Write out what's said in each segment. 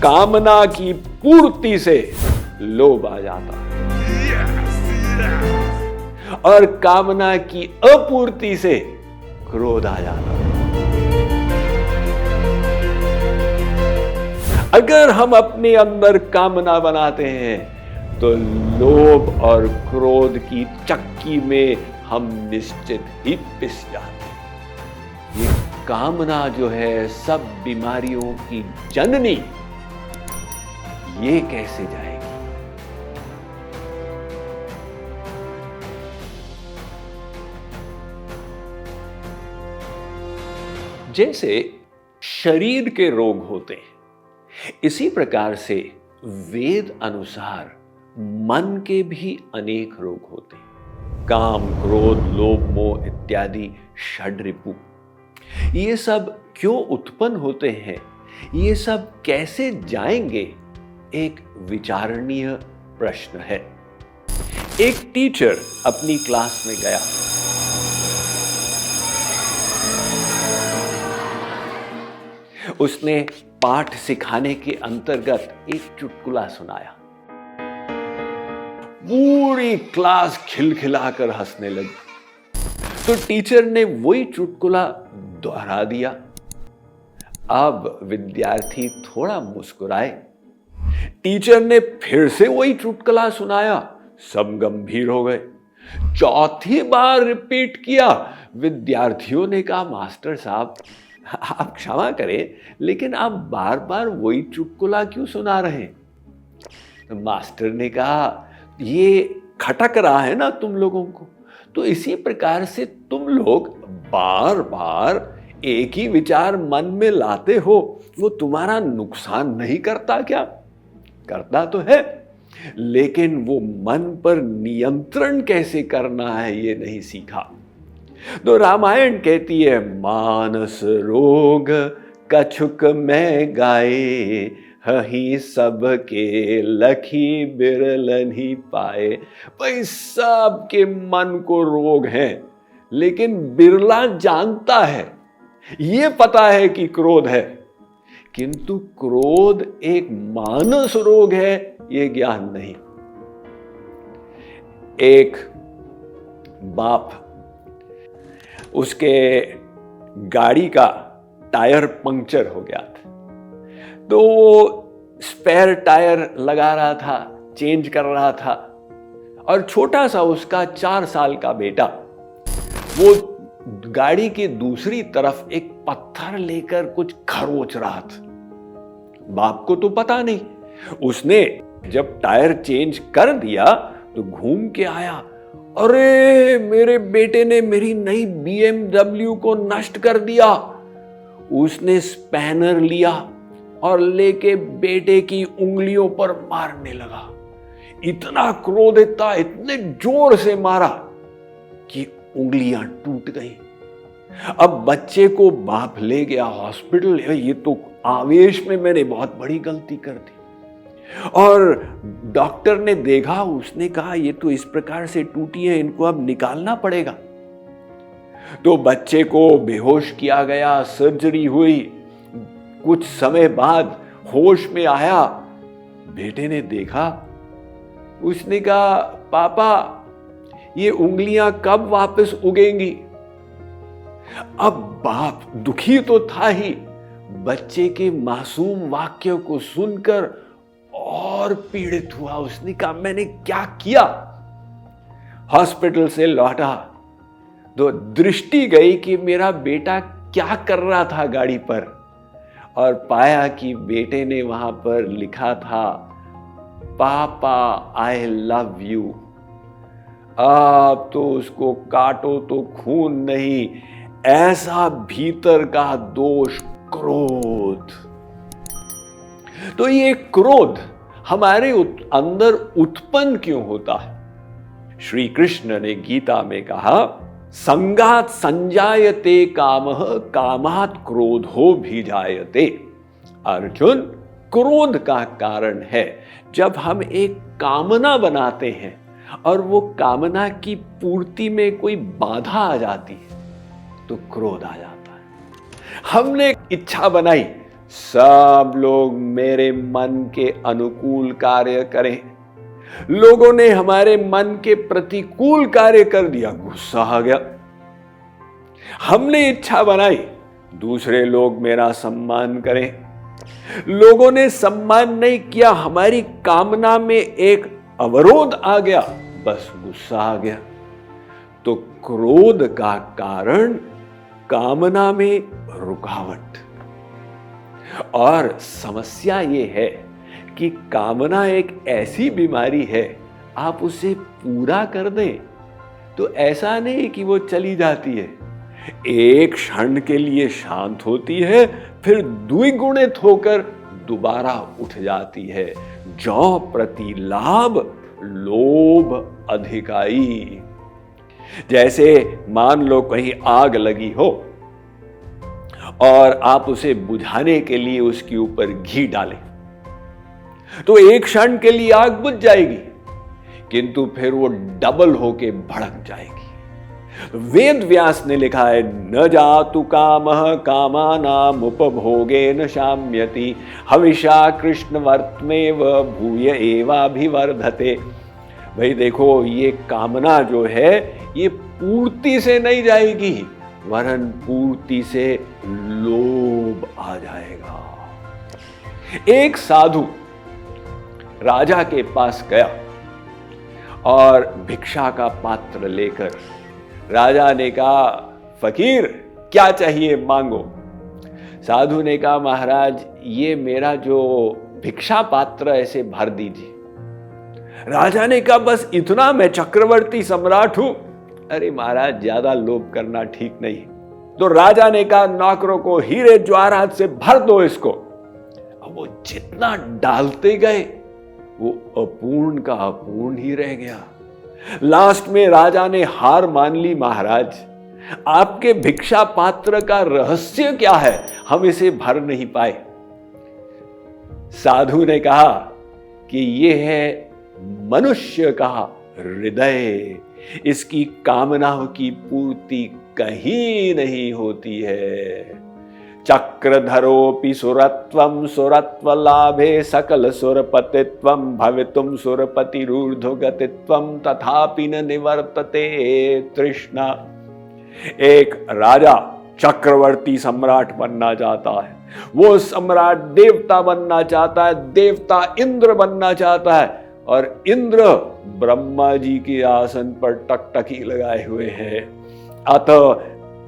कामना की पूर्ति से लोभ आ जाता है और कामना की अपूर्ति से क्रोध आ जाता है। अगर हम अपने अंदर कामना बनाते हैं तो लोभ और क्रोध की चक्की में हम निश्चित ही पिस जाते हैं। ये कामना जो है सब बीमारियों की जननी, ये कैसे जाएगी? जैसे शरीर के रोग होते हैं, इसी प्रकार से वेद अनुसार मन के भी अनेक रोग होते हैं। काम, क्रोध, लोभ, मोह इत्यादि षड्रिपु, ये सब क्यों उत्पन्न होते हैं, ये सब कैसे जाएंगे, एक विचारणीय प्रश्न है। एक टीचर अपनी क्लास में गया। उसने पाठ सिखाने के अंतर्गत एक चुटकुला सुनाया। पूरी क्लास खिलखिलाकर हंसने लगी। तो टीचर ने वही चुटकुला दोहरा दिया। अब विद्यार्थी थोड़ा मुस्कुराए। टीचर ने फिर से वही चुटकुला सुनाया। सब गंभीर हो गए। चौथी बार रिपीट किया। विद्यार्थियों ने कहा, मास्टर साहब आप क्षमा करें, लेकिन आप बार बार वही चुटकुला क्यों सुना रहे हैं? तो मास्टर ने कहा, ये खटक रहा है ना तुम लोगों को, तो इसी प्रकार से तुम लोग बार बार एक ही विचार मन में लाते हो, वो तुम्हारा नुकसान नहीं करता क्या? करता तो है, लेकिन वो मन पर नियंत्रण कैसे करना है ये नहीं सीखा। तो रामायण कहती है, मानस रोग कछुक में गाए, हही सब के लखी बिरलन ही पाए। भाई सबके मन को रोग है, लेकिन बिरला जानता है, ये पता है कि क्रोध है, किंतु क्रोध एक मानस रोग है, ये ज्ञान नहीं। एक बाप, उसके गाड़ी का टायर पंक्चर हो गया था, तो वो स्पेयर टायर लगा रहा था, चेंज कर रहा था, और छोटा सा उसका 4 साल का बेटा वो गाड़ी की दूसरी तरफ एक पत्थर लेकर कुछ खरोच रहा था। बाप को तो पता नहीं। उसने जब टायर चेंज कर दिया तो घूम के आया, अरे मेरे बेटे ने मेरी नई BMW को नष्ट कर दिया। उसने स्पैनर लिया और लेके बेटे की उंगलियों पर मारने लगा। इतना क्रोधित था, इतने जोर से मारा कि उंगलियां टूट गई। अब बच्चे को बाप ले गया हॉस्पिटल। ये तो आवेश में मैंने बहुत बड़ी गलती कर दी। और डॉक्टर ने देखा, उसने कहा ये तो इस प्रकार से टूटी है, इनको अब निकालना पड़ेगा। तो बच्चे को बेहोश किया गया, सर्जरी हुई। कुछ समय बाद होश में आया। बेटे ने देखा, उसने कहा, पापा ये उंगलियां कब वापस उगेंगी? अब बाप दुखी तो था ही, बच्चे के मासूम वाक्य को सुनकर और पीड़ित हुआ। उसने कहा, मैंने क्या किया? हॉस्पिटल से लौटा तो दृष्टि गई कि मेरा बेटा क्या कर रहा था गाड़ी पर, और पाया कि बेटे ने वहां पर लिखा था, पापा आई लव यू। अब तो उसको काटो तो खून नहीं, ऐसा भीतर का दोष क्रोध। तो ये क्रोध हमारे अंदर उत्पन्न क्यों होता है? श्री कृष्ण ने गीता में कहा, संगात संजायते कामः, कामात् क्रोधो भी जायते। अर्जुन, क्रोध का कारण है जब हम एक कामना बनाते हैं और वो कामना की पूर्ति में कोई बाधा आ जाती है तो क्रोध आ जाता है। हमने इच्छा बनाई सब लोग मेरे मन के अनुकूल कार्य करें। लोगों ने हमारे मन के प्रतिकूल कार्य कर दिया, गुस्सा आ गया। हमने इच्छा बनाई दूसरे लोग मेरा सम्मान करें। लोगों ने सम्मान नहीं किया, हमारी कामना में एक अवरोध आ गया, बस गुस्सा आ गया। तो क्रोध का कारण कामना में रुकावट। और समस्या ये है कि कामना एक ऐसी बीमारी है, आप उसे पूरा कर दें तो ऐसा नहीं कि वो चली जाती है, एक क्षण के लिए शांत होती है, फिर द्विगुणित होकर दोबारा उठ जाती है। जौ प्रति लाभ लोभ अधिकाई। जैसे मान लो कहीं आग लगी हो और आप उसे बुझाने के लिए उसके ऊपर घी डालें, तो एक क्षण के लिए आग बुझ जाएगी, किंतु फिर वो डबल होके भड़क जाएगी। वेद व्यास ने लिखा है, न जातु कामः कामानाम उपभोगेन शाम्यति हविषा कृष्ण वर्तमेव भूय एवाभिवर्धते। भाई देखो, ये कामना जो है ये पूर्ति से नहीं जाएगी, वरन पूर्ति से लोभ आ जाएगा। एक साधु राजा के पास गया और भिक्षा का पात्र लेकर राजा ने कहा, फकीर क्या चाहिए मांगो। साधु ने कहा, महाराज ये मेरा जो भिक्षा पात्र ऐसे भर दीजिए। राजा ने कहा, बस इतना, मैं चक्रवर्ती सम्राट हूं। अरे महाराज ज्यादा लोभ करना ठीक नहीं। तो राजा ने कहा, नौकरों को हीरे ज्वारात से भर दो इसको। अब वो जितना डालते गए वो अपूर्ण का अपूर्ण ही रह गया। लास्ट में राजा ने हार मान ली, महाराज आपके भिक्षा पात्र का रहस्य क्या है, हम इसे भर नहीं पाए। साधु ने कहा कि यह है मनुष्य का हृदय, इसकी कामनाओं की पूर्ति कहीं नहीं होती है। चक्रधरोपि सुरत्वं सुरत्व लाभे सकल सुरपतित्वं भवितुम सुरपतिरूर्ध्वगतित्वं तथापि न निवर्तते तृष्णा। एक राजा चक्रवर्ती सम्राट बनना चाहता है, वो सम्राट देवता बनना चाहता है, देवता इंद्र बनना चाहता है, और इंद्र ब्रह्मा जी के आसन पर टकटकी लगाए हुए हैं। अतः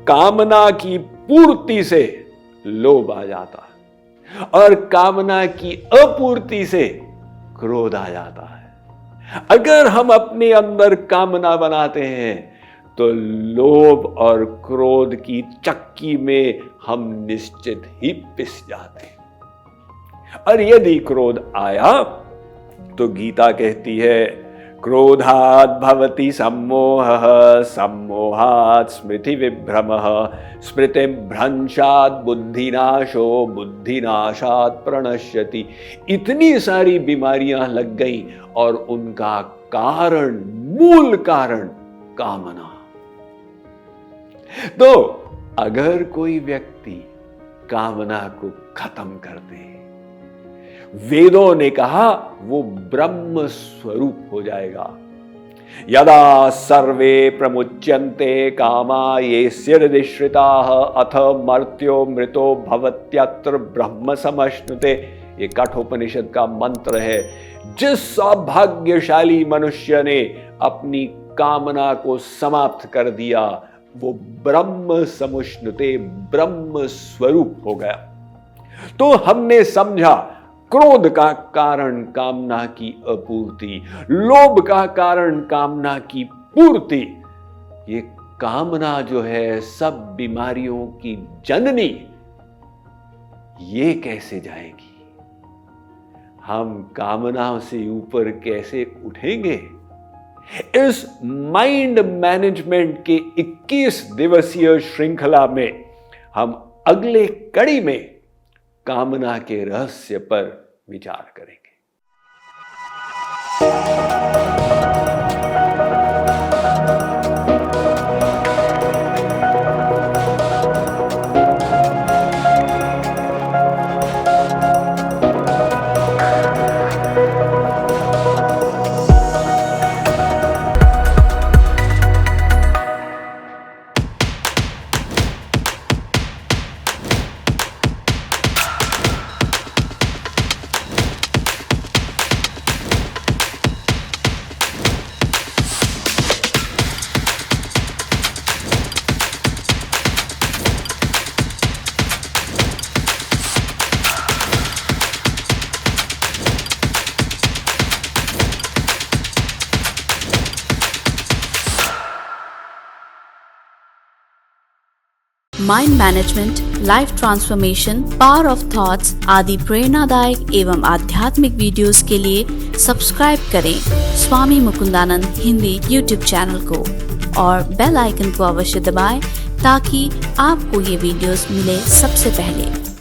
कामना की पूर्ति से लोभ आ जाता है और कामना की अपूर्ति से क्रोध आ जाता है। अगर हम अपने अंदर कामना बनाते हैं तो लोभ और क्रोध की चक्की में हम निश्चित ही पिस जाते हैं। और यदि क्रोध आया तो गीता कहती है, क्रोधात् भवति सम्मोहः सम्मोहात् स्मृति विभ्रमः स्मृतिभ्रंशात् बुद्धिनाशो बुद्धिनाशात् प्रणश्यति। इतनी सारी बीमारियां लग गई और उनका कारण, मूल कारण कामना। तो अगर कोई व्यक्ति कामना को खत्म कर दे, वेदों ने कहा वो ब्रह्म स्वरूप हो जाएगा। यदा सर्वे प्रमुच्यन्ते कामा ये हृदिश्रिताः अथ मर्त्यो मृतो भवत्यत्र ब्रह्म समश्नुते। ये कठोपनिषद का मंत्र है। जिस सौभाग्यशाली मनुष्य ने अपनी कामना को समाप्त कर दिया वो ब्रह्म समुष्णुते, ब्रह्म स्वरूप हो गया। तो हमने समझा क्रोध का कारण कामना की अपूर्ति, लोभ का कारण कामना की पूर्ति। ये कामना जो है सब बीमारियों की जननी, ये कैसे जाएगी? हम कामनाओं से ऊपर कैसे उठेंगे? इस माइंड मैनेजमेंट के 21 दिवसीय श्रृंखला में हम अगले कड़ी में कामना के रहस्य पर विचार करेंगे। Mind management, life transformation, power of thoughts आदि प्रेरणादायक एवं आध्यात्मिक वीडियोस के लिए सब्सक्राइब करें स्वामी मुकुंदानंद हिंदी यूट्यूब चैनल को और बेल आइकन को अवश्य दबाएं ताकि आपको ये वीडियोस मिले सबसे पहले।